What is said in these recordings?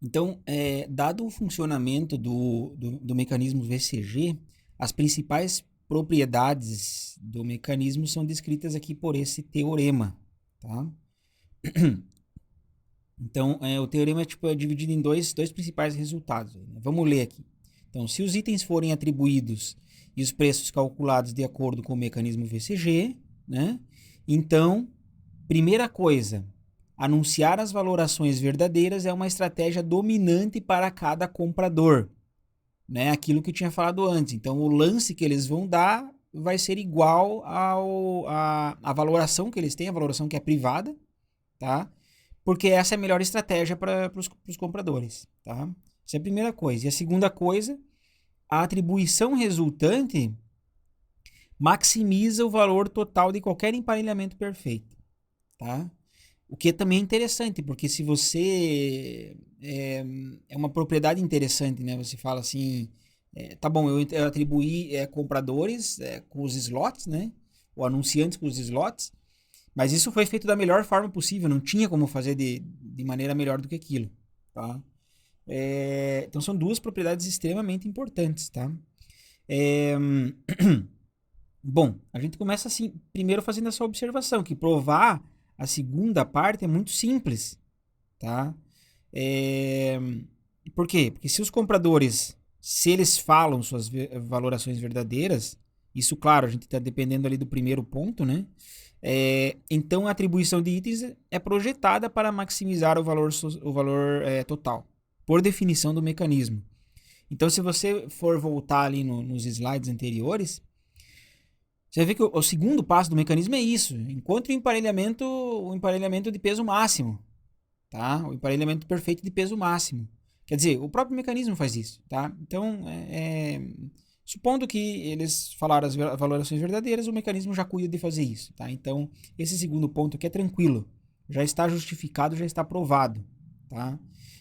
Então, dado o funcionamento do mecanismo VCG, as principais propriedades do mecanismo são descritas aqui por esse teorema, tá? Então, o teorema é dividido em dois principais resultados, né? Vamos ler aqui. Então, se os itens forem atribuídos e os preços calculados de acordo com o mecanismo VCG, né? Então, primeira coisa, anunciar as valorações verdadeiras é uma estratégia dominante para cada comprador, né? Aquilo que eu tinha falado antes. Então, o lance que eles vão dar vai ser igual à valoração que eles têm, a valoração que é privada, tá? Porque essa é a melhor estratégia para os compradores, tá? Essa é a primeira coisa. E a segunda coisa, a atribuição resultante maximiza o valor total de qualquer emparelhamento perfeito, tá? O que também é interessante, porque se você é uma propriedade interessante, né? Você fala assim, tá bom, eu atribuí compradores com os slots, né? Ou anunciantes com os slots, mas isso foi feito da melhor forma possível, não tinha como fazer de maneira melhor do que aquilo, tá? Então são duas propriedades extremamente importantes, tá? É, Bom, a gente começa assim, primeiro fazendo essa observação, que provar a segunda parte é muito simples, tá? É, Por quê? Porque se os compradores, se eles falam suas valorações verdadeiras, isso, claro, a gente está dependendo ali do primeiro ponto, né? Então a atribuição de itens é projetada para maximizar o valor total, por definição do mecanismo. Então, se você for voltar ali nos slides anteriores, você vai ver que o segundo passo do mecanismo é isso: encontre o emparelhamento de peso máximo, tá? O emparelhamento perfeito de peso máximo. Quer dizer, o próprio mecanismo faz isso, tá? Então, supondo que eles falaram as valorações verdadeiras, o mecanismo já cuida de fazer isso, tá? Então, esse segundo ponto aqui é tranquilo, já está justificado, já está provado, tá?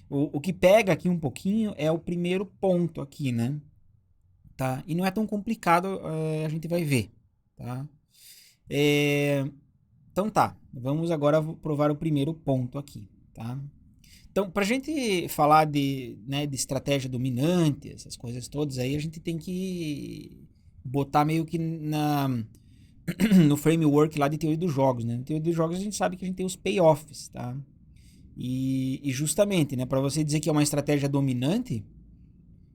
O que pega aqui um pouquinho é o primeiro ponto aqui, né? Tá? E não é tão complicado, a gente vai ver, tá? É, Então tá, vamos agora provar o primeiro ponto aqui, tá? Então, para a gente falar de estratégia dominante, essas coisas todas aí, a gente tem que botar meio que no framework lá de teoria dos jogos, né? Na teoria dos jogos a gente sabe que a gente tem os payoffs, tá? E justamente, né, para você dizer que é uma estratégia dominante,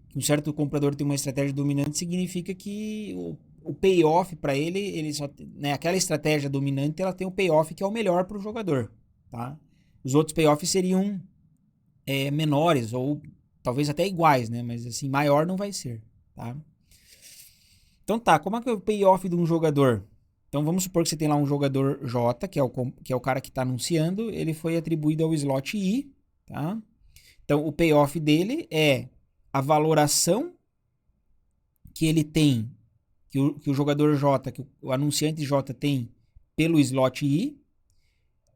que um certo comprador tem uma estratégia dominante, significa que o payoff para ele só, né, aquela estratégia dominante, ela tem o payoff que é o melhor para o jogador, tá? Os outros payoffs seriam menores ou talvez até iguais, né? Mas assim, maior não vai ser, tá? Então tá, como é que é o payoff de um jogador? Então vamos supor que você tem lá um jogador J, que é o cara que está anunciando, ele foi atribuído ao slot I, tá? Então o payoff dele é a valoração que ele tem, que o jogador J, que o anunciante J tem pelo slot I,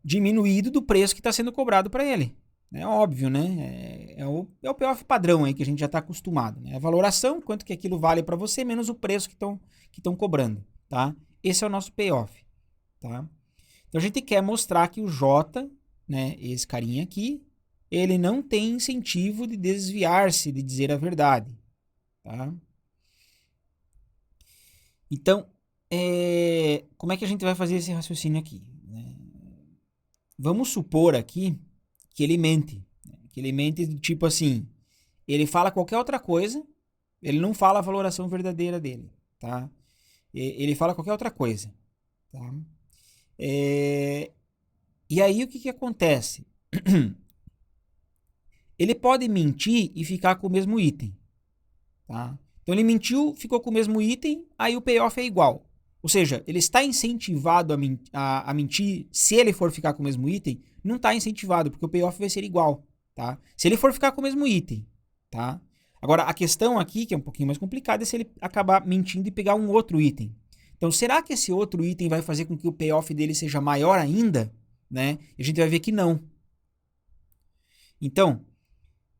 diminuído do preço que está sendo cobrado para ele. É óbvio, né? É o payoff padrão aí que a gente já está acostumado. Né? A valoração, quanto que aquilo vale para você, menos o preço que estão cobrando. Tá? Esse é o nosso payoff. Tá? Então a gente quer mostrar que o J, né, esse carinha aqui, ele não tem incentivo de desviar-se de dizer a verdade. Tá? Então, como é que a gente vai fazer esse raciocínio aqui? Né? Vamos supor aqui que ele mente. Né? Que ele mente do tipo assim, ele fala qualquer outra coisa, ele não fala a valoração verdadeira dele, tá? Ele fala qualquer outra coisa, tá? É, e aí o que que acontece? Ele pode mentir e ficar com o mesmo item, tá? Então ele mentiu, ficou com o mesmo item, aí o payoff é igual. Ou seja, ele está incentivado a mentir se ele for ficar com o mesmo item, não está incentivado, porque o payoff vai ser igual, tá? Se ele for ficar com o mesmo item, tá? Agora, a questão aqui, que é um pouquinho mais complicada, é se ele acabar mentindo e pegar um outro item. Então, será que esse outro item vai fazer com que o payoff dele seja maior ainda? Né? E a gente vai ver que não. Então,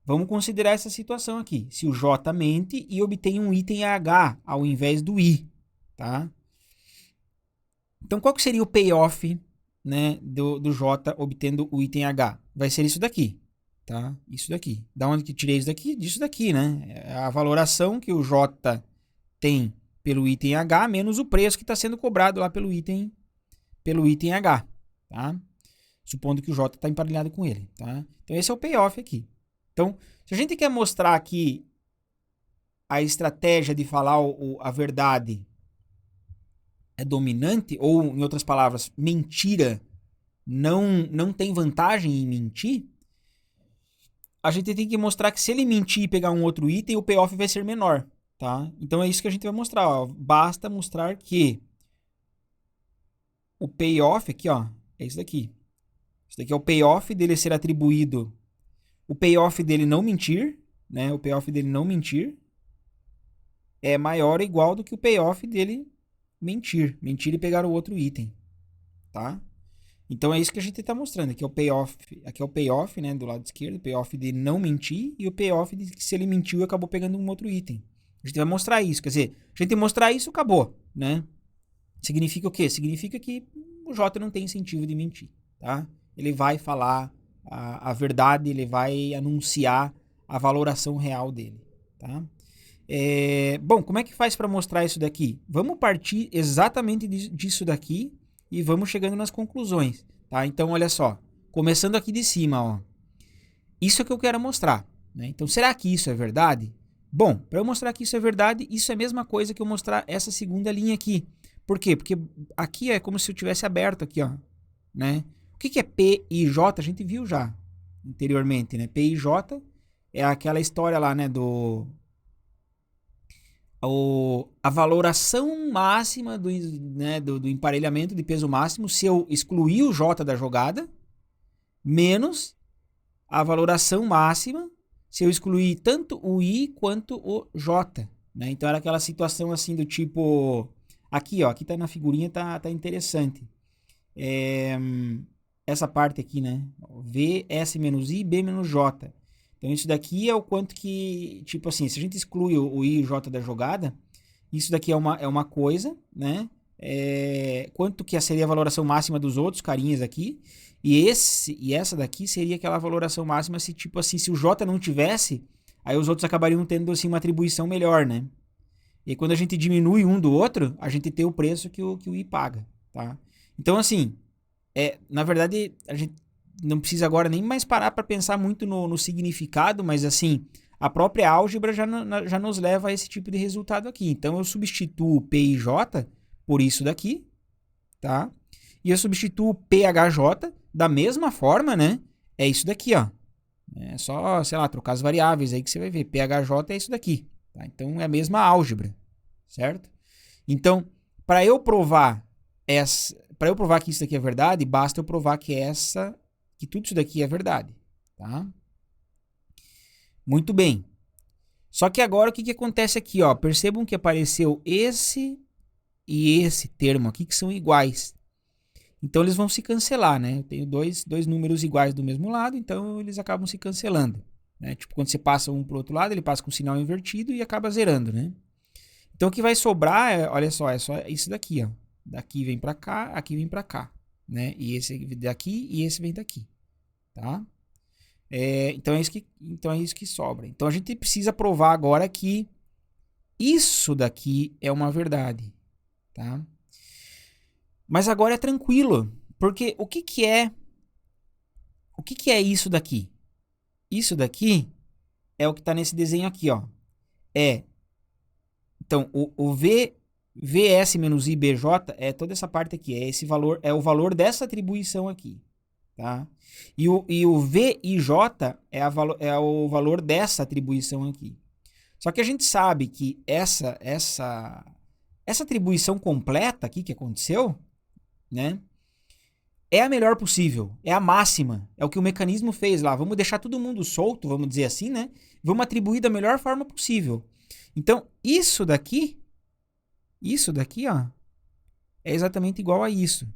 vamos considerar essa situação aqui. Se o J mente e obtém um item H ao invés do I, tá? Então, qual que seria o payoff, né, do J obtendo o item H? Vai ser isso daqui, tá? Isso daqui. Da onde que tirei isso daqui? Disso daqui, né? É a valoração que o J tem pelo item H menos o preço que está sendo cobrado lá pelo item H, tá? Supondo que o J está emparelhado com ele, tá? Então esse é o payoff aqui. Então, se a gente quer mostrar aqui a estratégia de falar a verdade é dominante, ou em outras palavras, mentira não tem vantagem em mentir, a gente tem que mostrar que se ele mentir e pegar um outro item, o payoff vai ser menor, tá? Então é isso que a gente vai mostrar, ó. Basta mostrar que o payoff aqui, ó, é isso daqui. Isso daqui é o payoff dele ser atribuído, o payoff dele não mentir, né? O payoff dele não mentir é maior ou igual do que o payoff dele mentir e pegar o outro item, tá? Então é isso que a gente está mostrando. Aqui é o payoff, né, do lado esquerdo, o payoff de não mentir e o payoff de que se ele mentiu e acabou pegando um outro item. A gente vai mostrar isso, quer dizer, a gente mostrar isso, acabou, né? Significa o quê? Significa que o J não tem incentivo de mentir, tá? Ele vai falar a verdade, ele vai anunciar a valoração real dele, tá? Bom, como é que faz para mostrar isso daqui? Vamos partir exatamente disso daqui e vamos chegando nas conclusões, tá? Então, olha só, começando aqui de cima, ó. Isso é que eu quero mostrar, né? Então, será que isso é verdade? Bom, para eu mostrar que isso é verdade, isso é a mesma coisa que eu mostrar essa segunda linha aqui. Por quê? Porque aqui é como se eu tivesse aberto aqui, ó, né? O que é P e J? A gente viu já anteriormente, né? P e J é aquela história lá, né, a valoração máxima do emparelhamento de peso máximo, se eu excluir o J da jogada, menos a valoração máxima se eu excluir tanto o I quanto o J, né? Então era aquela situação assim do tipo, aqui ó, aqui tá na figurinha, tá interessante. Essa parte aqui, né? V, S menos I, B menos J. Então isso daqui é o quanto que, tipo assim, se a gente exclui o I e o J da jogada, isso daqui é uma coisa, né? Quanto que seria a valoração máxima dos outros carinhas aqui, e essa daqui seria aquela valoração máxima se, tipo assim, se o J não tivesse, aí os outros acabariam tendo assim uma atribuição melhor, né? E aí, quando a gente diminui um do outro, a gente tem o preço que o I paga, tá? Então assim, na verdade, a gente não precisa agora nem mais parar para pensar muito no significado, mas assim, a própria álgebra já nos leva a esse tipo de resultado aqui. Então eu substituo P e J por isso daqui, tá? E eu substituo PHJ da mesma forma, né? É isso daqui, ó. É só, sei lá, trocar as variáveis aí que você vai ver. PHJ é isso daqui, tá? Então é a mesma álgebra, certo? Então, para eu provar que isso daqui é verdade, basta eu provar que tudo isso daqui é verdade, tá? Muito bem. Só que agora o que acontece aqui, ó? Percebam que apareceu esse e esse termo aqui que são iguais. Então eles vão se cancelar, né? Eu tenho dois números iguais do mesmo lado, então eles acabam se cancelando, né? Tipo, quando você passa um para o outro lado, ele passa com o sinal invertido e acaba zerando, né? Então o que vai sobrar, olha só, é só isso daqui, ó. Daqui vem para cá, aqui vem para cá, né? E esse daqui e esse vem daqui, tá? Então é isso que sobra. Então a gente precisa provar agora que isso daqui é uma verdade, tá? Mas agora é tranquilo, porque o que é isso daqui? Isso daqui é o que está nesse desenho aqui, ó. Então o VS menos IBJ é toda essa parte aqui, é esse valor, é o valor dessa atribuição aqui, tá? E o VIJ é o valor dessa atribuição aqui. Só que a gente sabe que essa atribuição completa aqui que aconteceu, né? É a melhor possível, é a máxima, é o que o mecanismo fez lá. Vamos deixar todo mundo solto, vamos dizer assim, né? Vamos atribuir da melhor forma possível. Então, isso daqui, ó, é exatamente igual a isso,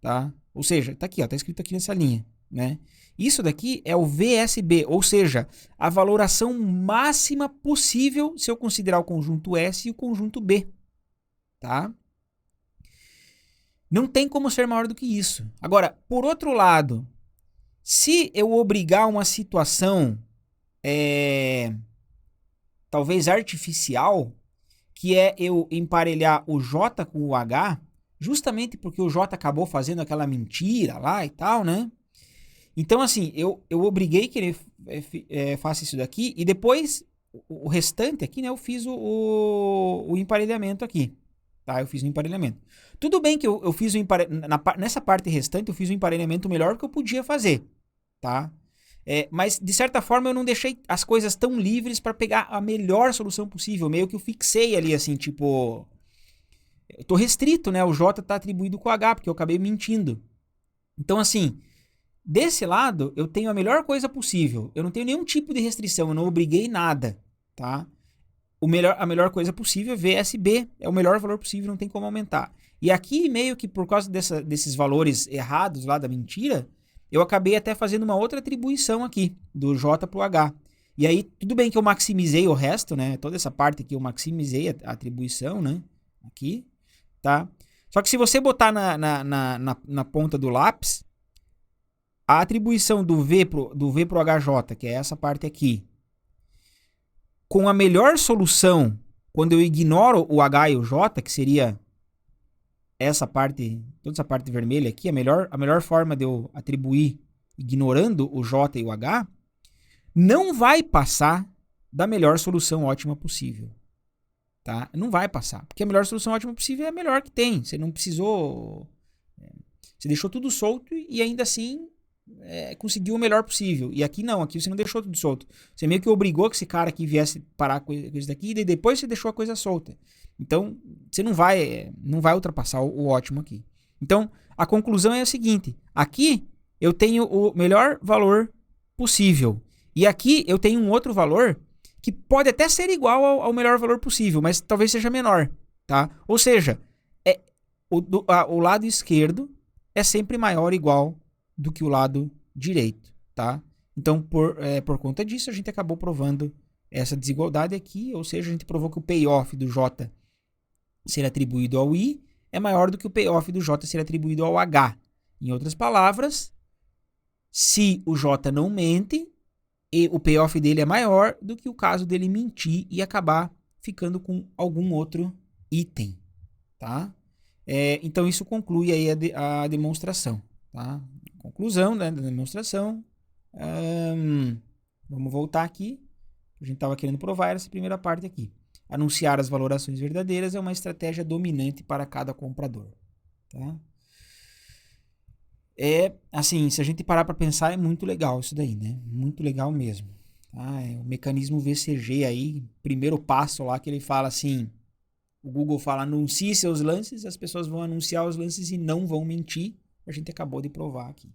tá? Ou seja, tá aqui, ó, tá escrito aqui nessa linha, né? Isso daqui é o VSB, ou seja, a valoração máxima possível se eu considerar o conjunto S e o conjunto B, tá? Não tem como ser maior do que isso. Agora, por outro lado, Se eu obrigar uma situação, é, talvez artificial, que é eu emparelhar o J com o H, justamente porque o J acabou fazendo aquela mentira lá e tal, né? Então, assim, eu obriguei que ele faça isso daqui e depois o restante aqui, né? Eu fiz o emparelhamento aqui, tá? Eu fiz o emparelhamento. Tudo bem que eu fiz o emparelhamento, nessa parte restante eu fiz o emparelhamento melhor que eu podia fazer, tá? Mas, de certa forma, eu não deixei as coisas tão livres para pegar a melhor solução possível. Meio que eu fixei ali, assim, tipo... Eu tô restrito, né? O J tá atribuído com o H, porque eu acabei mentindo. Então, assim, desse lado, eu tenho a melhor coisa possível. Eu não tenho nenhum tipo de restrição, eu não obriguei nada, tá? A melhor coisa possível é VSB, é o melhor valor possível, não tem como aumentar. E aqui, meio que por causa desses valores errados lá da mentira, eu acabei até fazendo uma outra atribuição aqui, do J pro H. E aí, tudo bem que eu maximizei o resto, né? Toda essa parte aqui eu maximizei a atribuição, né? Aqui, tá? Só que se você botar na ponta do lápis, a atribuição do V pro HJ, que é essa parte aqui, com a melhor solução, quando eu ignoro o H e o J, que seria essa parte, toda essa parte vermelha aqui, a melhor forma de eu atribuir ignorando o J e o H, não vai passar da melhor solução ótima possível. Tá? Não vai passar. Porque a melhor solução ótima possível é a melhor que tem. Você não precisou... Você deixou tudo solto e ainda assim conseguiu o melhor possível. E aqui não, aqui você não deixou tudo solto. Você meio que obrigou que esse cara aqui viesse parar com isso daqui e depois você deixou a coisa solta. Então, você não vai ultrapassar o ótimo aqui. Então, a conclusão é a seguinte. Aqui, eu tenho o melhor valor possível. E aqui, eu tenho um outro valor que pode até ser igual ao melhor valor possível, mas talvez seja menor. Tá? Ou seja, o lado esquerdo é sempre maior ou igual do que o lado direito, tá? Então, por conta disso, a gente acabou provando essa desigualdade aqui, ou seja, a gente provou que o payoff do J ser atribuído ao I é maior do que o payoff do J ser atribuído ao H. Em outras palavras, se o J não mente, e o payoff dele é maior do que o caso dele mentir e acabar ficando com algum outro item, tá? Então, isso conclui aí a demonstração, tá? Conclusão, né, da demonstração. Vamos voltar aqui. A gente estava querendo provar essa primeira parte aqui. Anunciar as valorações verdadeiras é uma estratégia dominante para cada comprador. Tá? Assim, se a gente parar para pensar, é muito legal isso daí, né? Muito legal mesmo. Tá? O mecanismo VCG aí, primeiro passo lá que ele fala assim, o Google fala, anuncie seus lances, as pessoas vão anunciar os lances e não vão mentir. A gente acabou de provar aqui.